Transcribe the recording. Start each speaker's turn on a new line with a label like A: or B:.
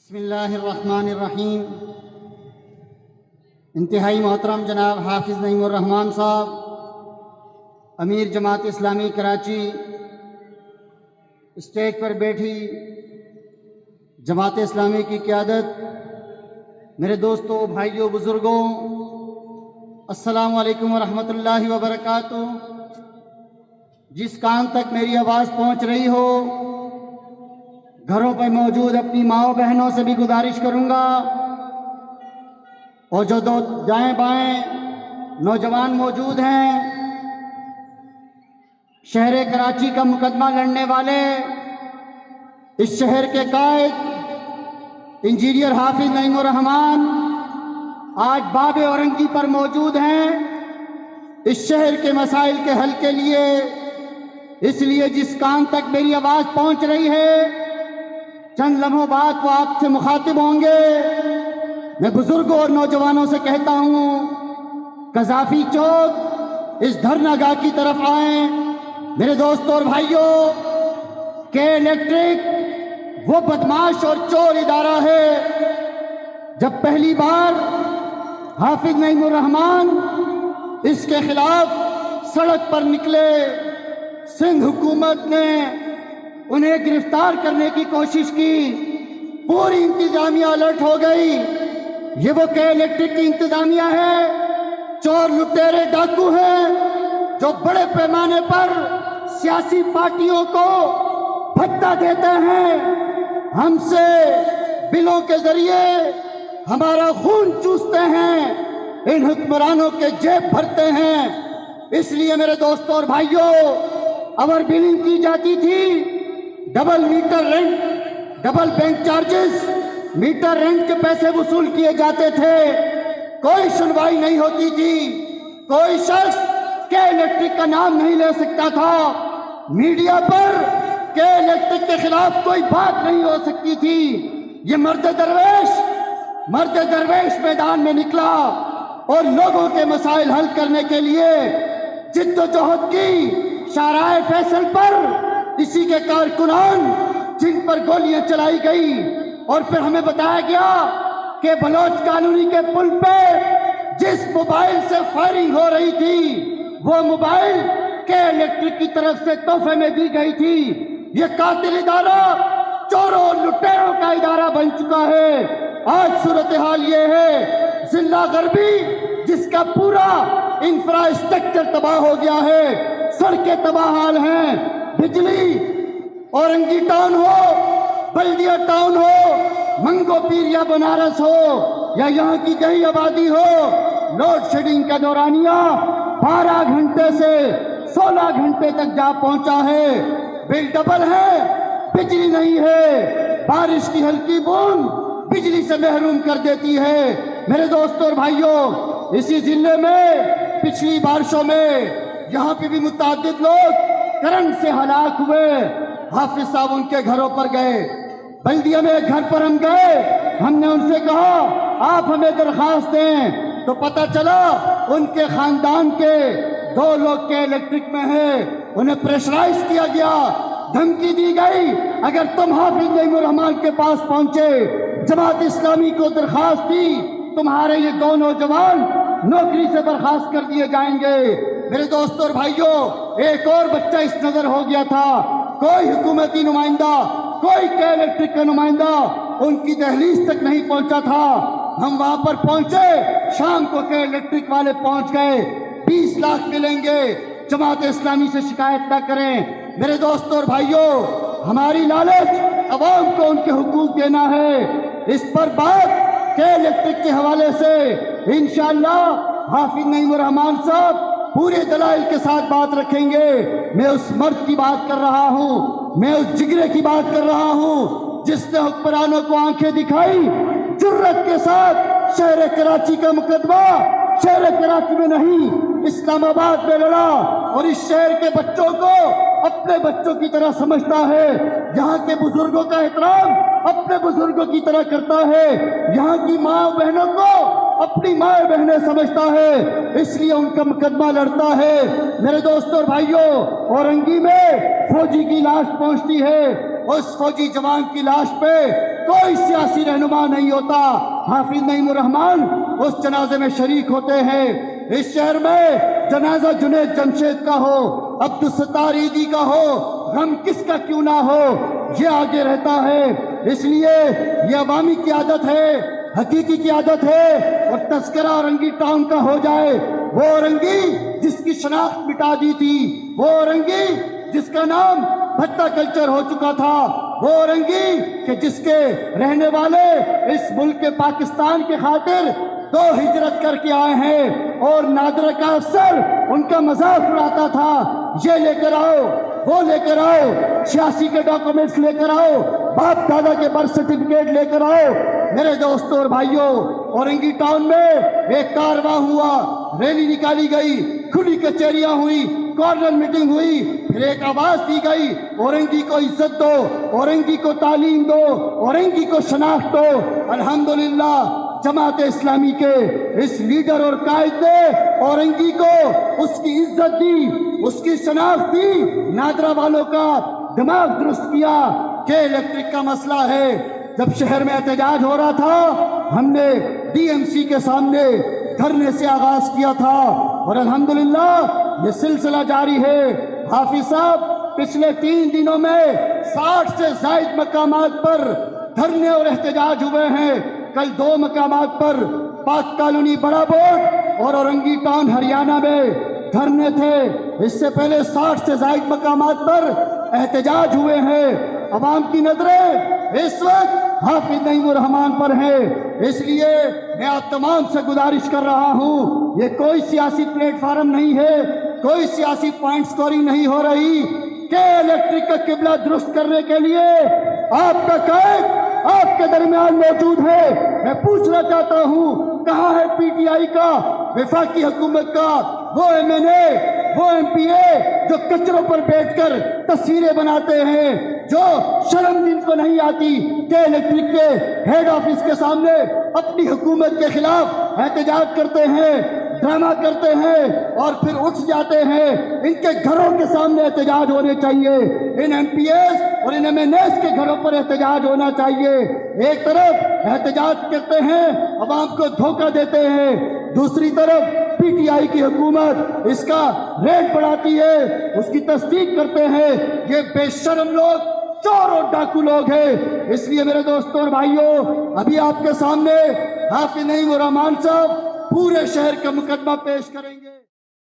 A: بسم اللہ الرحمن الرحیم۔ انتہائی محترم جناب حافظ نعیم الرحمان صاحب، امیر جماعت اسلامی کراچی، اسٹیج پر بیٹھی جماعت اسلامی کی قیادت، میرے دوستوں، بھائیوں، بزرگوں، السلام علیکم ورحمۃ اللہ وبرکاتہ۔ جس کان تک میری آواز پہنچ رہی ہو، گھروں پر موجود اپنی ماؤں بہنوں سے بھی گزارش کروں گا، اور جو دائیں بائیں نوجوان موجود ہیں، شہر کراچی کا مقدمہ لڑنے والے، اس شہر کے قائد انجینئر حافظ نعیم الرحمان آج باب اورنگی پر موجود ہیں اس شہر کے مسائل کے حل کے لیے۔ اس لیے جس کان تک میری آواز پہنچ رہی ہے، چند لمحوں بعد وہ آپ سے مخاطب ہوں گے۔ میں بزرگوں اور نوجوانوں سے کہتا ہوں، قذافی چوک اس دھرنا گاہ کی طرف آئیں۔ میرے دوستوں اور بھائیوں، کے الیکٹرک وہ بدماش اور چور ادارہ ہے۔ جب پہلی بار حافظ نعیم الرحمان اس کے خلاف سڑک پر نکلے، سندھ حکومت نے انہیں گرفتار کرنے کی کوشش کی، پوری انتظامیہ الرٹ ہو گئی۔ یہ وہ کے الیکٹرک کی انتظامیہ ہے، چور لٹیرے ڈاکو ہیں جو بڑے پیمانے پر سیاسی پارٹیوں کو بھتہ دیتے ہیں، ہم سے بلوں کے ذریعے ہمارا خون چوستے ہیں، ان حکمرانوں کے جیب بھرتے ہیں۔ اس لیے میرے دوستوں اور بھائیوں، اوور بلنگ کی جاتی تھی، double meter rent, double bank charges, meter rent کے پیسے وصول کیے جاتے تھے، کوئی سنوائی نہیں ہوتی تھی، کوئی شخص کے الیکٹرک کا نام نہیں لے سکتا تھا، میڈیا پر کے الیکٹرک کے خلاف کوئی بات نہیں ہو سکتی تھی۔ یہ مرد درویش میدان میں نکلا اور لوگوں کے مسائل حل کرنے کے لیے جد و جہد کی۔ شاہراہ فیصل پر اسی کے کارکنان جن پر گولیاں چلائی گئی، اور پھر ہمیں بتایا گیا کہ بلوچ کالونی کے پل پہ جس موبائل سے فائرنگ ہو رہی تھی، وہ موبائل کے الیکٹرک کی طرف سے تحفے میں دی گئی تھی۔ یہ قاتل ادارہ چوروں اور لٹیروں کا ادارہ بن چکا ہے۔ آج صورتحال یہ ہے، ضلع غربی جس کا پورا انفراسٹرکچر تباہ ہو گیا ہے، سڑکیں تباہ حال ہیں، بجلی اورنگی ٹاؤن ہو، بلدیہ ٹاؤن ہو، منگو پیر یا بنارس ہو، یا یہاں کی دیہی آبادی ہو، لوڈ شیڈنگ کا دورانیہ 12 گھنٹے سے 16 گھنٹے تک جا پہنچا ہے، بل ڈبل ہے، بجلی نہیں ہے، بارش کی ہلکی بوند بجلی سے محروم کر دیتی ہے۔ میرے دوستوں اور بھائیوں، اسی ضلع میں پچھلی بارشوں میں یہاں پہ بھی متعدد لوگ کرنٹ سے ہلاک ہوئے۔ حافظ صاحب ان کے گھروں پر گئے، بلدیہ میں ایک گھر پر ہم گئے، ہم نے ان سے کہا آپ ہمیں درخواست دیں، تو پتہ چلا ان کے خاندان کے 2 لوگ کے الیکٹرک میں ہیں، انہیں پریشرائز کیا گیا، دھمکی دی گئی، اگر تم حافظ نعیم الرحمان کے پاس پہنچے، جماعت اسلامی کو درخواست دی، تمہارے یہ 2 نوجوان نوکری سے برخاست کر دیے جائیں گے۔ میرے دوستوں اور بھائیوں، ایک اور بچہ اس نظر ہو گیا تھا، کوئی حکومتی نمائندہ، کوئی کے الیکٹرک کا نمائندہ ان کی دہلیز تک نہیں پہنچا تھا۔ ہم وہاں پر پہنچے، شام کو کے الیکٹرک والے پہنچ گئے، 20 لاکھ ملیں گے، جماعت اسلامی سے شکایت نہ کریں۔ میرے دوستوں اور بھائیوں، ہماری لالچ عوام کو ان کے حقوق دینا ہے۔ اس پر بات کے الیکٹرک کے حوالے سے انشاءاللہ حافظ نعیم الرحمان صاحب پورے دلائل کے ساتھ بات رکھیں گے۔ میں اس مرد کی بات کر رہا ہوں، میں اس جگرے کی بات کر رہا ہوں جس نے حکمرانوں کو آنکھیں دکھائی، جرت کے ساتھ شہر کراچی کا مقدمہ شہر کراچی میں نہیں، اسلام آباد میں لڑا، اور اس شہر کے بچوں کو اپنے بچوں کی طرح سمجھتا ہے، یہاں کے بزرگوں کا احترام اپنے بزرگوں کی طرح کرتا ہے، یہاں کی ماں بہنوں کو اپنی ماں بہنیں سمجھتا ہے، اس لیے ان کا مقدمہ لڑتا ہے۔ میرے دوستوں اور بھائیوں، اورنگی میں فوجی کی لاش پہنچتی ہے، اس فوجی جوان کی لاش پہ کوئی سیاسی رہنما نہیں ہوتا، حافظ نعیم الرحمان اس جنازے میں شریک ہوتے ہیں۔ اس شہر میں جنازہ جنید جمشید کا ہو، عبدالستار عیدی کا ہو، غم کس کا کیوں نہ ہو، یہ آگے رہتا ہے۔ اس لیے یہ عوامی قیادت ہے، حقیقی قیادت ہے، اور تذکرہ اورنگی ٹاؤن کا ہو جائے۔ وہ اورنگی جس کی شناخت مٹا دی تھی، وہ اورنگی جس کا نام بھٹا کلچر ہو چکا تھا، وہ اورنگی کہ جس کے رہنے والے اس ملک کے پاکستان کے خاطر 2 ہجرت کر کے آئے ہیں، اور نادرہ کا افسر ان کا مذاق اڑاتا تھا، یہ لے کر آؤ، وہ لے کر آؤ، 86 کے ڈاکومنٹس لے کر آؤ، باپ دادا کے برتھ سرٹیفکیٹ لے کر آؤ۔ میرے دوستوں اور بھائیوں، اورنگی ٹاؤن میں ایک کارواں ہوا، ریلی نکالی گئی، کھلی کچہریاں ہوئی، کارنر میٹنگ ہوئی، پھر ایک آواز دی گئی، اورنگی کو عزت دو، اورنگی کو تعلیم دو، اورنگی کو شناخت دو۔ الحمدللہ جماعت اسلامی کے اس لیڈر اور قائد نے اورنگی کو اس کی عزت دی، اس کی شناخت دی، نادرہ والوں کا دماغ درست کیا کہ الیکٹرک کا مسئلہ ہے۔ جب شہر میں احتجاج ہو رہا تھا، ہم نے ڈی ایم سی کے سامنے دھرنے سے آغاز کیا تھا، اور الحمدللہ یہ سلسلہ جاری ہے۔ حافظ صاحب پچھلے 3 دنوں میں 60 سے زائد مقامات پر دھرنے اور احتجاج ہوئے ہیں۔ کل 2 مقامات پر پاک کالونی بڑا بوٹ اور اورنگی ٹاؤن ہریانہ میں دھرنے تھے۔ اس سے پہلے 60 سے زائد مقامات پر احتجاج ہوئے ہیں۔ عوام کی نظریں اس وقت حافظ نعیم الرحمان پر ہیں، اس لیے میں آپ تمام سے گزارش کر رہا ہوں، یہ کوئی سیاسی پلیٹ فارم نہیں ہے، کوئی سیاسی پوائنٹ سکورنگ نہیں ہو رہی کہ الیکٹرک کا قبلہ درست کرنے کے لیے آپ کا قائد آپ کے درمیان موجود ہے۔ میں پوچھنا چاہتا ہوں، کہاں ہے پی ٹی آئی کا، وفاقی حکومت کا وہ ایم این اے، وہ ایم پی اے جو کچروں پر بیٹھ کر تصویریں بناتے ہیں، جو شرم جن کو نہیں آتی کہ الیکٹرک کے ہیڈ آفس کے سامنے اپنی حکومت کے خلاف احتجاج کرتے ہیں، ڈرامہ کرتے ہیں اور پھر اٹھ جاتے ہیں۔ ان کے گھروں کے سامنے احتجاج ہونے چاہیے، ان ایم پی ایس اور ان ایم این ایس کے گھروں پر احتجاج ہونا چاہیے۔ ایک طرف احتجاج کرتے ہیں، عوام کو دھوکہ دیتے ہیں، دوسری طرف پی ٹی آئی کی حکومت اس کا ریٹ بڑھاتی ہے، اس کی تصدیق کرتے ہیں۔ یہ بے شرم لوگ چور اور ڈاکو لوگ ہیں۔ اس لیے میرے دوستوں اور بھائیوں، ابھی آپ کے سامنے حافظ نعیم الرحمان صاحب پورے شہر کا مقدمہ پیش کریں گے۔